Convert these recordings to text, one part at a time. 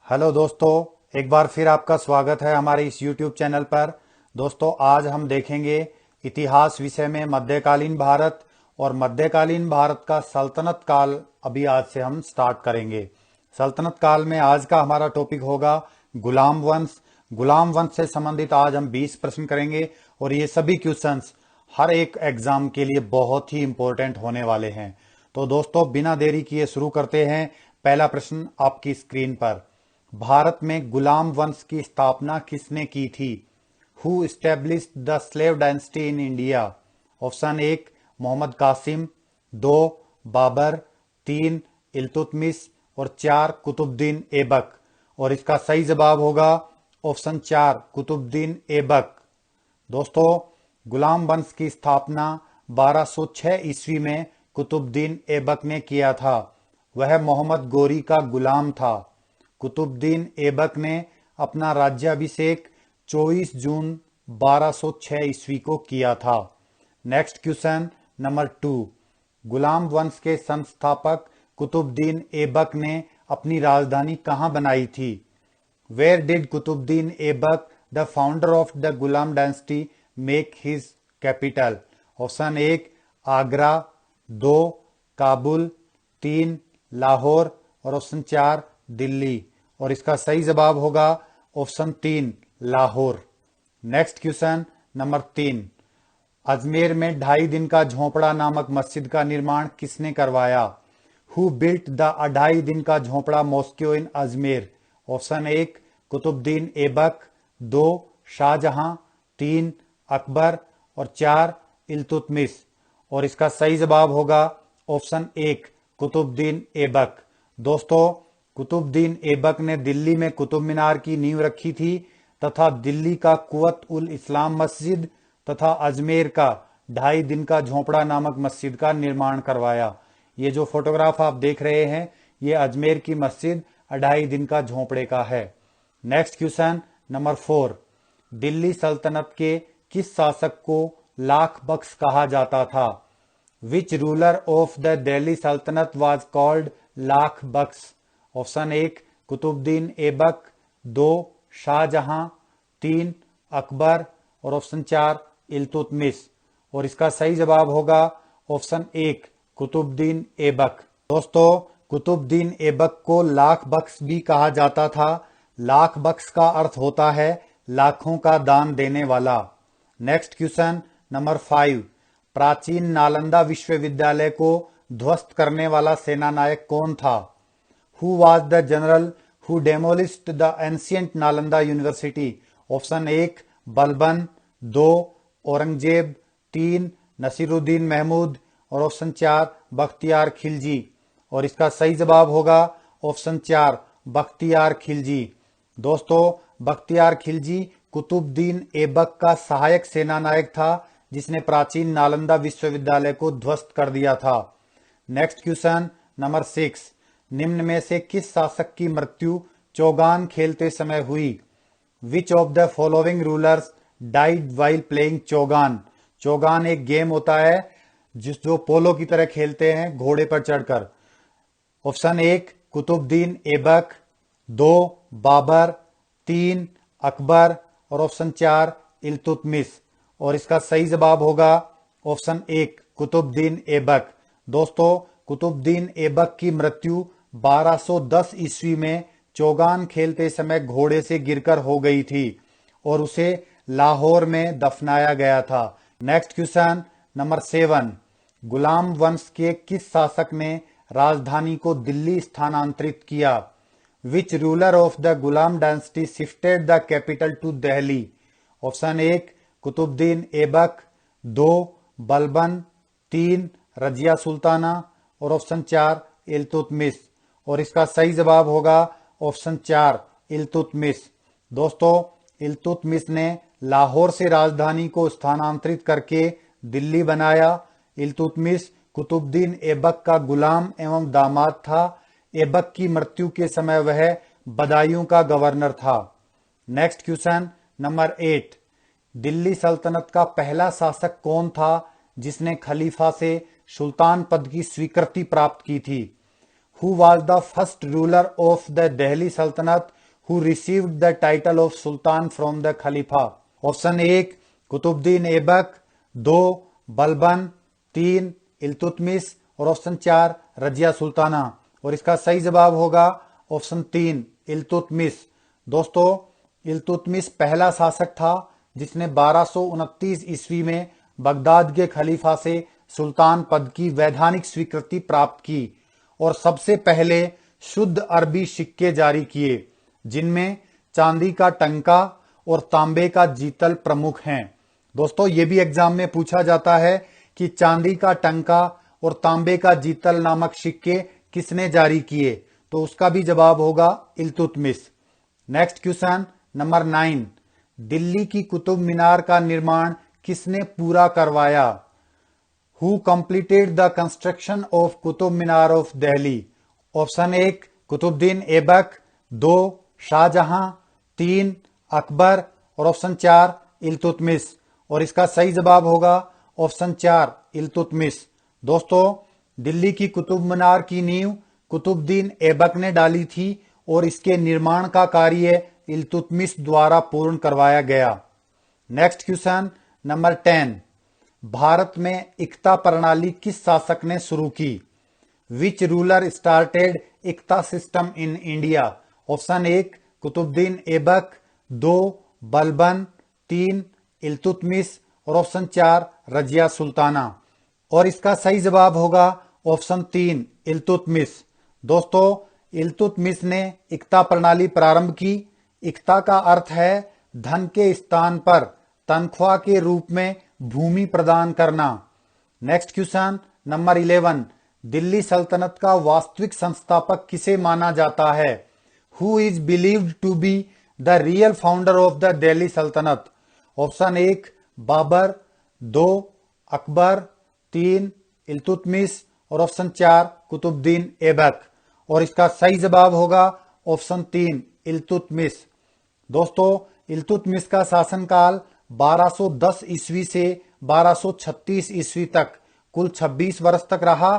Hello दोस्तों, एक बार फिर आपका स्वागत है हमारे इस YouTube चैनल पर। दोस्तों, आज हम देखेंगे इतिहास विषय में मध्यकालीन भारत और मध्यकालीन भारत का सल्तनत काल। अभी आज से हम स्टार्ट करेंगे। सल्तनत काल में आज का हमारा टॉपिक होगा गुलाम वंश। गुलाम वंश से संबंधित आज हम 20 प्रश्न करेंगे और ये सभी क्वेश्चंस हर एक एग्जाम के लिए बहुत ही इंपॉर्टेंट होने वाले हैं। तो दोस्तों, बिना देरी किए शुरू करते हैं। पहला प्रश्न आपकी स्क्रीन पर। भारत में गुलाम वंश की स्थापना किसने की थी? Who established the slave dynasty in India? Option 1 Mohammad Qasim, 2 Babur, 3 Iltutmish और 4 कुतुबुद्दीन ऐबक। और इसका सही जवाब होगा ऑप्शन 4 कुतुबुद्दीन ऐबक। दोस्तों, गुलाम वंश की स्थापना 1206 ईस्वी में कुतुबुद्दीन ऐबक ने किया था। वह मोहम्मद गोरी का गुलाम था। कुतुबुद्दीन ऐबक ने अपना राज्याभिषेक 24 जून 1206 ईस्वी को किया था। Next question number 2। गुलाम वंश के संस्थापक कुतुबुद्दीन ऐबक ने अपनी राजधानी कहाँ बनाई थी? Where did Qutbuddin Aibak the founder of the Ghulam dynasty make his capital? Option 1 Agra, 2 Kabul, 3 Lahore और ऑप्शन 4 दिल्ली। और इसका सही जवाब होगा option 3 Lahore. Next question number 3। Ajmer में 2.5 दिन का झोपड़ा नामक मस्जिद का निर्माण किसने करवाया? हु बिल्ट द 2.5 दिन का झोपड़ा मॉस्क्यू इन अजमेर? ऑप्शन 1 कुतुबुद्दीन ऐबक, 2 शाहजहां, 3 अकबर और 4 इल्तुतमिश। और इसका सही जवाब होगा ऑप्शन 1 कुतुबुद्दीन ऐबक। दोस्तों, कुतुबुद्दीन ऐबक ने दिल्ली में कुतुब मीनार की नींव रखी थी तथा दिल्ली का कुवत उल इस्लाम मस्जिद तथा अजमेर का 2.5 दिन का झोपड़ा नामक मस्जिद का निर्माण करवाया। ये जो फोटोग्राफ आप देख रहे हैं, ये अजमेर की मस्जिद 2.5 दिन का झोपड़े का है। Next question number 4। दिल्ली सल्तनत के किस शासक को लाख बख्श कहा जाता था? Which ruler of the Delhi Sultanate was called Lakh Bakhsh? Option 1 Qutbuddin Aibak, 2 Shahjahan, 3 Akbar और ऑप्शन 4 इल्तुतमिश। और इसका सही जवाब होगा ऑप्शन 1 कुतुबुद्दीन ऐबक। दोस्तों, कुतुबुद्दीन ऐबक को लाख बख्श भी कहा जाता था। लाख बख्श का अर्थ होता है लाखों का दान देने वाला। Next question number 5। प्राचीन नालंदा विश्वविद्यालय को ध्वस्त करने वाला सेनानायक कौन था? Who was the general who demolished the ancient Nalanda university? Option 1 Balban, 2 Aurangzeb, 3 Nasiruddin Mahmud और ऑप्शन 4 बख्तियार खिलजी। और इसका सही जवाब होगा ऑप्शन 4 बख्तियार खिलजी। दोस्तों, बख्तियार खिलजी कुतुबुद्दीन ऐबक का सहायक सेनानायक था जिसने प्राचीन नालंदा विश्वविद्यालय को ध्वस्त कर दिया था। Next question number 6। निम्न में से किस शासक की मृत्यु चौगान खेलते समय हुई? विच of the following rulers died while playing Chaugan? Chaugan एक गेम होता है जो पोलो की तरह खेलते हैं घोड़े पर चढ़कर। ऑप्शन 1 कुतुबुद्दीन ऐबक, 2 बाबर, 3 अकबर और ऑप्शन 4 इल्तुतमिश। और इसका सही जवाब होगा ऑप्शन 1 कुतुबुद्दीन ऐबक। दोस्तों, कुतुबुद्दीन ऐबक की मृत्यु 1210 ईस्वी में चौगान खेलते समय घोड़े से गिरकर हो गई थी और उसे लाहौर में दफनाया गया था। Next question number 7। गुलाम वंश के किस शासक ने राजधानी को दिल्ली स्थानांतरित किया? Which ruler of the Ghulam dynasty shifted the capital to Delhi? Option 1 Qutbuddin Aibak, 2 Balban, 3 Razia Sultana और ऑप्शन 4 इल्तुतमिश। और इसका सही जवाब होगा ऑप्शन 4 इल्तुतमिश। दोस्तों, इल्तुतमिश ने लाहौर से राजधानी को स्थानांतरित करके दिल्ली बनाया। इल्तुतमिश कुतुबुद्दीन ऐबक का गुलाम एवं दामाद था। ऐबक की मृत्यु के समय वह बदायूं का गवर्नर था। Next question number 8। दिल्ली सल्तनत का पहला शासक कौन था जिसने खलीफा से सुल्तान पद की स्वीकृति प्राप्त की थी? Who was the first ruler of the Delhi Sultanate who received the title of Sultan from the Khalifa? Option 1 Qutbuddin Aibak, 2 Balban, 3 Iltutmish और ऑप्शन 4 रजिया सुल्ताना। और इसका सही जवाब होगा ऑप्शन 3 इल्तुतमिश। दोस्तों, इल्तुतमिश पहला शासक था जिसने 1229 ईस्वी में बगदाद के खलीफा से सुल्तान पद की वैधानिक स्वीकृति प्राप्त की और सबसे पहले शुद्ध अरबी सिक्के जारी किए, जिनमें चांदी का टंका और तांबे का जीतल प्रमुख हैं। दोस्तों, ये भी एग्जाम में पूछा जाता है कि चांदी का टंका और तांबे का जीतल नामक सिक्के किसने जारी किए, तो उसका भी जवाब होगा Iltutmish. Next question number 9, Delhi की कुतुब मीनार का निर्माण किसने पूरा करवाया? Who completed the construction of Qutub Minar of Delhi? Option 1 Qutbuddin Aibak, 2 Shahjahan, 3 Akbar और ऑप्शन 4 इल्तुतमिश। और इसका सही जवाब होगा ऑप्शन 4 इल्तुतमिश। दोस्तों, दिल्ली की कुतुब मीनार की नींव कुतुबुद्दीन ऐबक ने डाली थी और इसके निर्माण का कार्य इल्तुतमिश द्वारा पूर्ण करवाया गया। नेक्स्ट क्वेश्चन नंबर 10, भारत में इक्ता प्रणाली किस शासक ने शुरू की? Which ruler started iqta system in India? Option 1 Qutbuddin Aibak, 2 Balban, 3 Iltutmish और ऑप्शन 4 रजिया सुल्ताना। और इसका सही जवाब होगा ऑप्शन 3 इल्तुतमिश। दोस्तों, इल्तुतमिश ने इक्ता प्रणाली प्रारंभ की। इक्ता का अर्थ है धन के स्थान पर तनख्वाह के रूप में भूमि प्रदान करना। नेक्स्ट क्वेश्चन नंबर 11, दिल्ली सल्तनत का वास्तविक संस्थापक किसे माना जाता है? Who is believed to be the real founder of the Delhi sultanate? Option 1 Babar, 2 Akbar, 3 Iltutmish और ऑप्शन 4 कुतुबुद्दीन ऐबक। और इसका सही जवाब होगा ऑप्शन 3 इल्तुतमिश। दोस्तों, इल्तुतमिश का शासनकाल 1210 ईस्वी से 1236 ईस्वी तक कुल 26 वर्ष तक रहा।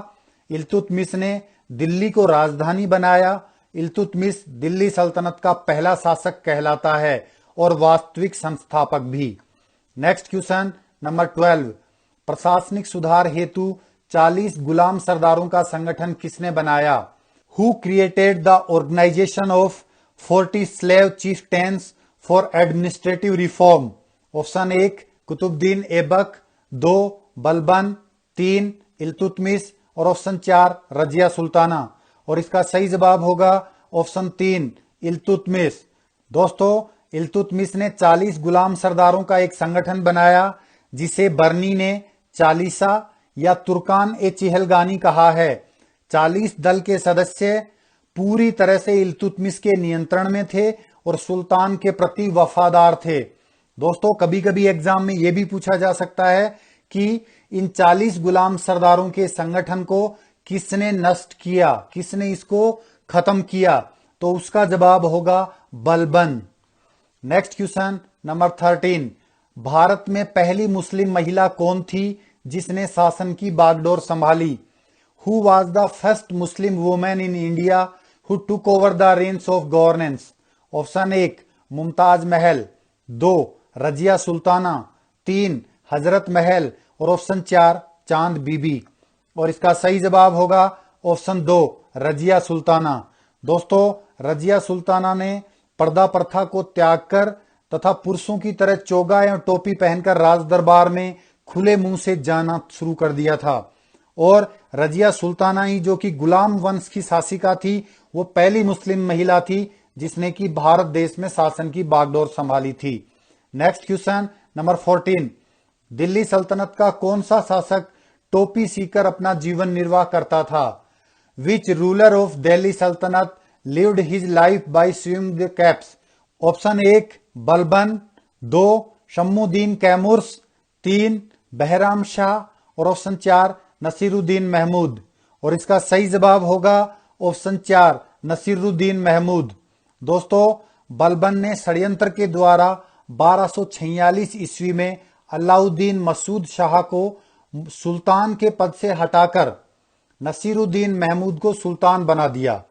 इल्तुतमिश ने दिल्ली को राजधानी बनाया। इल्तुतमिश दिल्ली सल्तनत का पहला शासक कहलाता है और वास्तविक संस्थापक भी। नेक्स्ट क्वेश्चन नंबर 12, प्रशासनिक सुधार हेतु 40 गुलाम सरदारों का संगठन किसने बनाया? Who created the organisation of 40 slave chieftains for administrative reform? Option 1 Qutbuddin Aibak, 2 Balban, 3 Iltutmish और ऑप्शन 4 रजिया सुल्ताना। और इसका सही जवाब होगा ऑप्शन 3 इल्तुतमिश। दोस्तों, इल्तुतमिश ने 40 गुलाम सरदारों का एक संगठन बनाया जिसे बर्नी ने चालीसा या तुर्कान ए चिहलगानी कहा है। 40 दल के सदस्य पूरी तरह से इल्तुतमिश के नियंत्रण में थे और सुल्तान के प्रति वफादार थे। दोस्तों, कभी कभी एग्जाम में यह भी पूछा जा सकता है कि इन 40 गुलाम सरदारों के संगठन को किसने नष्ट किया, किसने इसको खत्म किया, तो उसका जवाब होगा Balban. Next question number 13, Bharat में पहली मुस्लिम महिला कौन थी जिसने शासन की बागडोर संभाली? Who was the first Muslim women in India who took over the reins of governance? Option 1 Mumtaz Mahal, 2 Razia Sultana, 3 Hazrat Mahal और ऑप्शन 4 चांद बीबी। और इसका सही जवाब होगा ऑप्शन 2 रजिया सुल्ताना। दोस्तों, रजिया सुल्ताना ने पर्दा प्रथा को त्याग कर तथा पुरुषों की तरह चोगा या टोपी पहनकर राज दरबार में खुले मुंह से जाना शुरू कर दिया था। और रजिया सुल्ताना ही जो कि गुलाम वंश की शासिका थी, वो पहली मुस्लिम महिला थी जिसने कि भारत देश में शासन की बागडोर संभाली थी। नेक्स्ट क्वेश्चन नंबर 14, दिल्ली सल्तनत का कौन सा शासक टोपी सीकर अपना जीवन निर्वाह करता था? Which ruler of Delhi sultanate lived his life by swing the caps? Option 1 Balban, 2 Shamsuddin Kaimurs, 3 Bahram Shah और ऑप्शन 4 नसीरुद्दीन महमूद। और इसका सही जवाब होगा ऑप्शन 4 नसीरुद्दीन महमूद। दोस्तों, बलबन ने षड्यंत्र के द्वारा 1246 ईस्वी में अलाउद्दीन मसूद शाह को सुल्तान के पद से हटाकर नसीरुद्दीन महमूद को सुल्तान बना दिया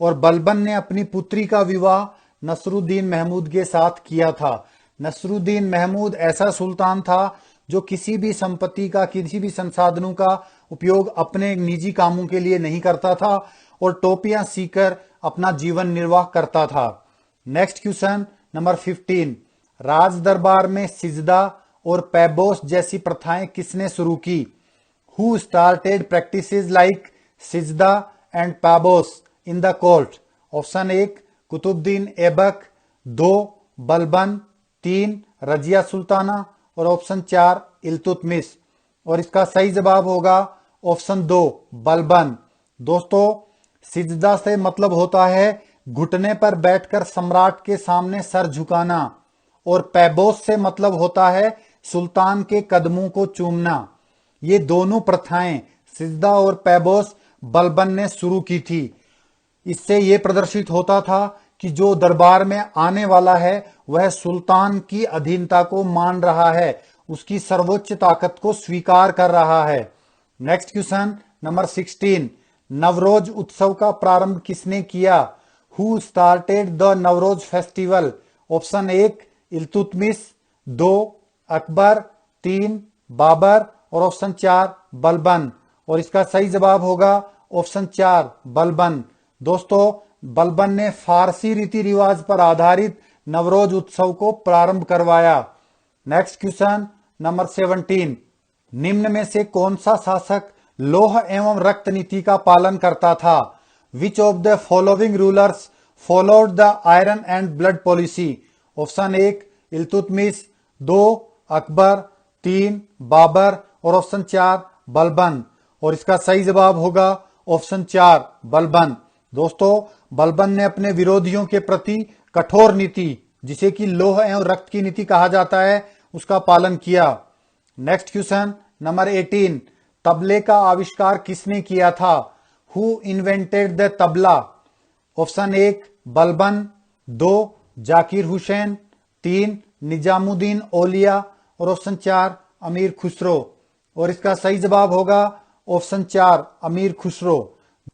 और बलबन ने अपनी पुत्री का विवाह नसरुद्दीन महमूद के साथ किया था। नसरुद्दीन महमूद ऐसा सुल्तान था जो किसी भी संपत्ति का, किसी भी संसाधनों का उपयोग अपने निजी कामों के लिए नहीं करता था और टोपियां सीकर अपना जीवन निर्वाह करता था। नेक्स्ट क्वेश्चन नंबर 15, राज दरबार में सिजदा और पैबोस जैसी प्रथाएं किसने शुरू की? Who started practices like sijda and paibos in the court? Option 1 Qutbuddin Aibak, 2 Balban, 3 Razia Sultana और ऑप्शन 4 इल्तुतमिश। और इसका सही जवाब होगा ऑप्शन 2 बलबन। दोस्तों, सिजदा से मतलब होता है घुटने पर बैठकर सम्राट के सामने सर झुकाना और पैबोस से मतलब होता है सुल्तान के कदमों को चूमना। ये दोनों प्रथाएं सिजदा और पैबोस बलबन ने शुरू की थी। इससे यह प्रदर्शित होता था कि जो दरबार में आने वाला है वह सुल्तान की अधीनता को मान रहा है, उसकी सर्वोच्च ताकत को स्वीकार कर रहा है। नेक्स्ट क्वेश्चन नंबर 16, नवरोज उत्सव का प्रारंभ किसने किया? Who started the Navroz festival? Option 1 Iltutmish, 2 Akbar, 3 Babur और ऑप्शन 4 बलबन। और इसका सही जवाब होगा ऑप्शन 4 बलबन। दोस्तों, बलबन ने फारसी रीति रिवाज पर आधारित नवरोज उत्सव को प्रारंभ करवाया। नेक्स्ट क्वेश्चन नंबर 17, निम्न में से कौन सा शासक लौह एवं रक्त नीति का पालन करता था? Which of the following rulers followed the iron and blood policy? Option 1 Iltutmish, 2 Akbar, 3 Babur और ऑप्शन 4 बलबन। और इसका सही जवाब होगा ऑप्शन 4 बलबन। दोस्तों, बलबन ने अपने विरोधियों के प्रति कठोर नीति, जिसे कि लौह एवं रक्त की नीति कहा जाता है, उसका पालन किया। नेक्स्ट क्वेश्चन नंबर 18, तबले का आविष्कार किसने किया था? Who invented the tabla? Option 1 Balban, 2 Zakir Hussain, 3 Nizamuddin Auliya और ऑप्शन 4 अमीर खुसरो। और इसका सही जवाब होगा ऑप्शन 4 अमीर खुसरो।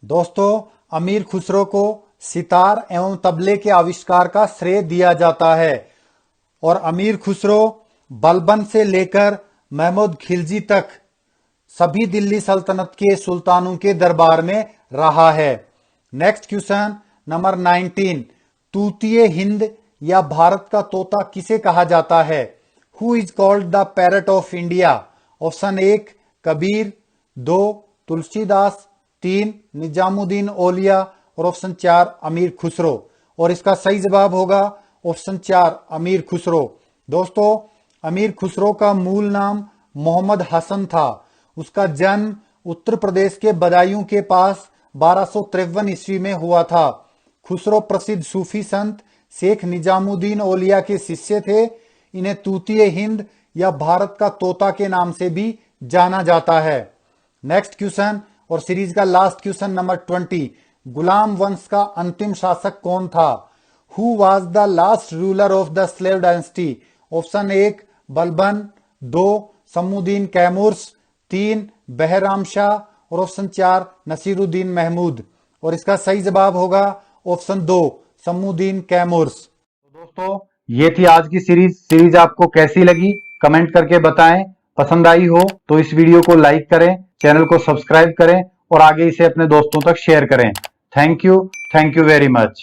दोस्तों, अमीर खुसरो को सितार एवं तबले के आविष्कार का श्रेय दिया जाता है और अमीर खुसरो बलबन से लेकर महमूद खिलजी तक सभी दिल्ली सल्तनत के सुल्तानों के दरबार में रहा है। नेक्स्ट क्वेश्चन नंबर 19, तूतीय हिंद या भारत का तोता किसे कहा जाता है? Who is called the parrot of India? Option 1 Kabir, 2 Tulsidas, 3 Nizamuddin Auliya और ऑप्शन 4 अमीर खुसरो। और इसका सही जवाब होगा ऑप्शन 4 अमीर खुसरो। दोस्तों, अमीर खुसरो का मूल नाम मोहम्मद हसन था। उसका जन्म उत्तर प्रदेश के बदायूं के पास 1253 ईस्वी में हुआ था। खुसरो प्रसिद्ध सूफी संत शेख निजामुद्दीन औलिया के शिष्य थे। इन्हें तूतीय हिंद या भारत का तोता के नाम से भी जाना जाता है। नेक्स्ट क्वेश्चन और सीरीज का लास्ट क्वेश्चन नंबर 20, गुलाम वंश का अंतिम शासक कौन था? Who was the last ruler of the slave dynasty? Option 1 Balban, 2 Shamsuddin Kayumars, 3 Bahram Shah और ऑप्शन 4 नसीरुद्दीन महमूद। और इसका सही जवाब होगा ऑप्शन 2 शमसुद्दीन कैमूर्स। तो दोस्तों, ये थी आज की सीरीज आपको कैसी लगी कमेंट करके बताएं। पसंद आई हो तो इस वीडियो को लाइक करें, चैनल को सब्सक्राइब करें और आगे इसे अपने दोस्तों तक शेयर करें। Thank you very much.